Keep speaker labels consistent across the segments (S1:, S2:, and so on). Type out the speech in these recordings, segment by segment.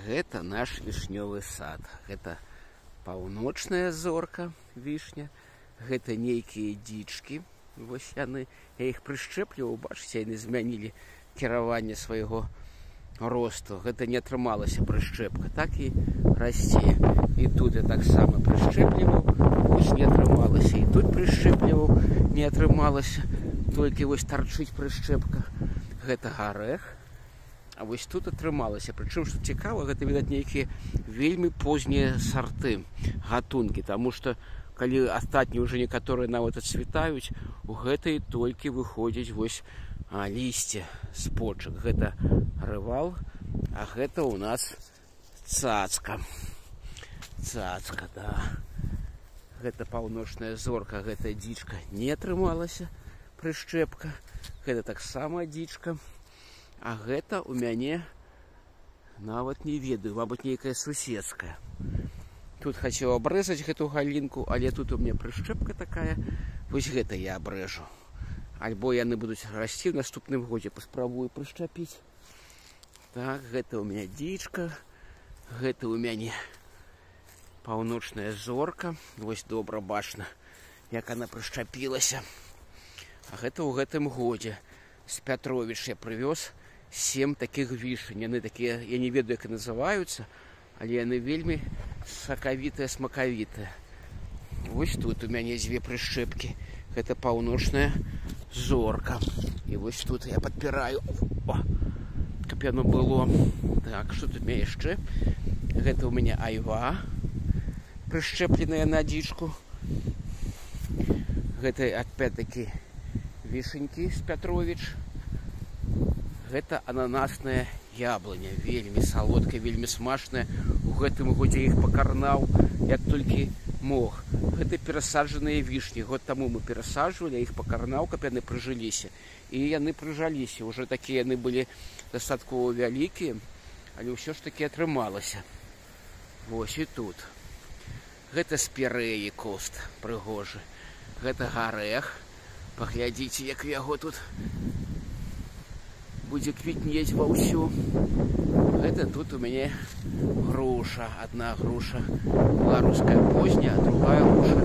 S1: Гэта наш вішнёвы сад. Гэта паўночная зорка, вішня. Гэта нейкія дзічкі. Вось яны, я іх прышчэпліваў, бачыце, яны змянілі кіраванне свайго росту. Гэта не атрымалася прышчэпка, так і расце. І тут я таксама прышчэпліваў, вось не атрымалася. І тут прышчэпліваў, не атрымалася. Толькі вось тарчыць прышчэпка. Гэта гарэх. А вось тут атрымалася. Прычым, што цікава, гэта, відаць, нейкія вельмі познія сарты, гатункі. Таму што, калі астатнія ўжо некаторыя нават ацвітаюць, у гэтай толькі выходзіць вось лісце з почак. Гэта рывал, а гэта ў нас цацка. Цацка, да. Гэта паўночная зорка, гэта дзічка. Не атрымалася прышчэпка. Гэта таксама дзічка. А гэта у мяне нават не ведаю, мабыць, нейкая суседская. Тут хацеў абрэзаць гэту галінку, але тут у меня прышчэпка такая. Вось гэта я абрэжу. Альбо яны будуць расці ў наступным годзе. Паспрабую прышчапіць. Так, гэта у меня дзічка. Гэта у мяне паўночная зорка. Вось добра бачна, як она прышчапілася. А гэта ў гэтым годзе. З Пятровіч я прывёз 7 таких вішень. Яны такія, я не ведаю, як і называюцца, але яны вельмі сакавітыя, смакавітыя. Вось тут у мяне 2 прышчэпкі. Гэта паўночная зорка. І вось тут я падпіраю, каб яно было. Так, што тут у мяне яшчэ? Гэта у мяне айва, прышчэпленая на дзічку. Гэта опять-таки вішенькі з Пятровіч. Гэта ананасная яблыня, вельмі салодкая, вельмі смачная. У гэтым годзе іх пакарнаў, як толькі мог. Гэта перасаджаныя вішні. Год таму мы перасаджвалі, іх пакарнаў, каб яны прыжыліся. І яны прыжаліся. Уже такія яны былі дастаткова вялікія, але ўсё ж таки атрымалася. Вось і тут. Гэта спірэі куст прыгожы. Гэта гарэх. Паглядзіце, як яго тут будзе квітнець ва ўсю. Гэта тут у мяне груша. Адна груша беларуская позняя, а другая груша.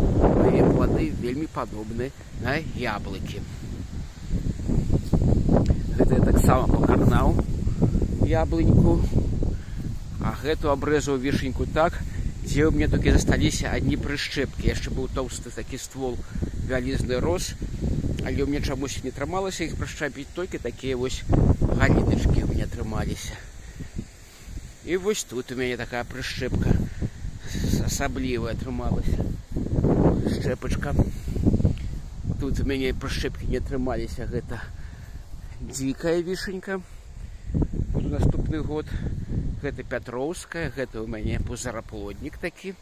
S1: Яе плады вельмі падобны на яблыкі. Гэта я таксама пакарнаў яблыньку. А гэту абрэзаў вішеньку так, дзе ў мяне толькі засталіся адні прышчэпкі. Яшчэ быў тоўсты такі ствол, вялізны рос. Але ў мяне чамусь не атрымалася іх прышчапіць, толькі такія вось галіначкі ў мяне атрымаліся. І вось тут у мяне такая прышчэпка асаблівая атрымалася. Прышчэпачка. Тут у мяне прышчэпкі не атрымаліся. Гэта дзікая вішенька. Буду наступны год. Гэта пятроўская. Гэта ў мяне пузараплоднік такі.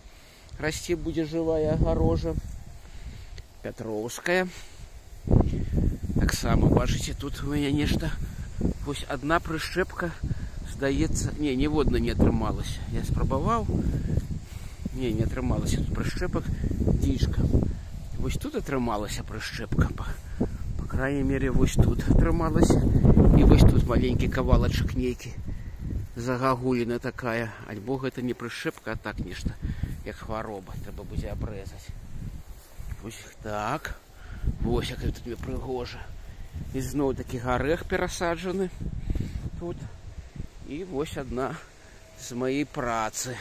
S1: Расце будзе жывая агарожа. Пятроўская. Таксама, бачыце, тут у мяне нешта. Вось адна прышчэпка, здаецца, не, ніводна не атрымалася. Я спрабаваў. Не атрымалася тут прышчэпак. Дзічка. Вось тут атрымалася прышчэпка. Па крайней мере, вось тут атрымалася. І вось тут маленькі кавалачак нейкі. Загагуліна такая. Альбо гэта не прышчэпка, а так нешта, як хвароба. Трэба будзе абрэзаць. Вось так. Вось, як тут мне прыгожа. І зноў такі гарэх перасаджаны тут. І вось адна з маёй працы.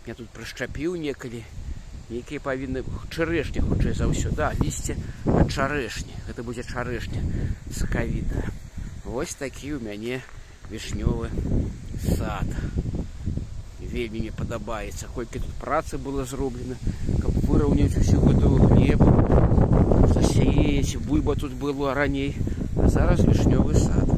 S1: Я тут прышчапіў некалі. Нейкія павінны... Чарэшня, хутчэй за ўсё. Да, лісце ад чарэшні. Гэта будзе чарэшня сакавітая. Вось такі ў мяне вішнёвы сад. Вельмі мне падабаецца. Колькі тут працы было зроблена, каб выраўняць усю гэтую глебу. Засеяць, бульба тут было раней, а зараз вішнёвы сад.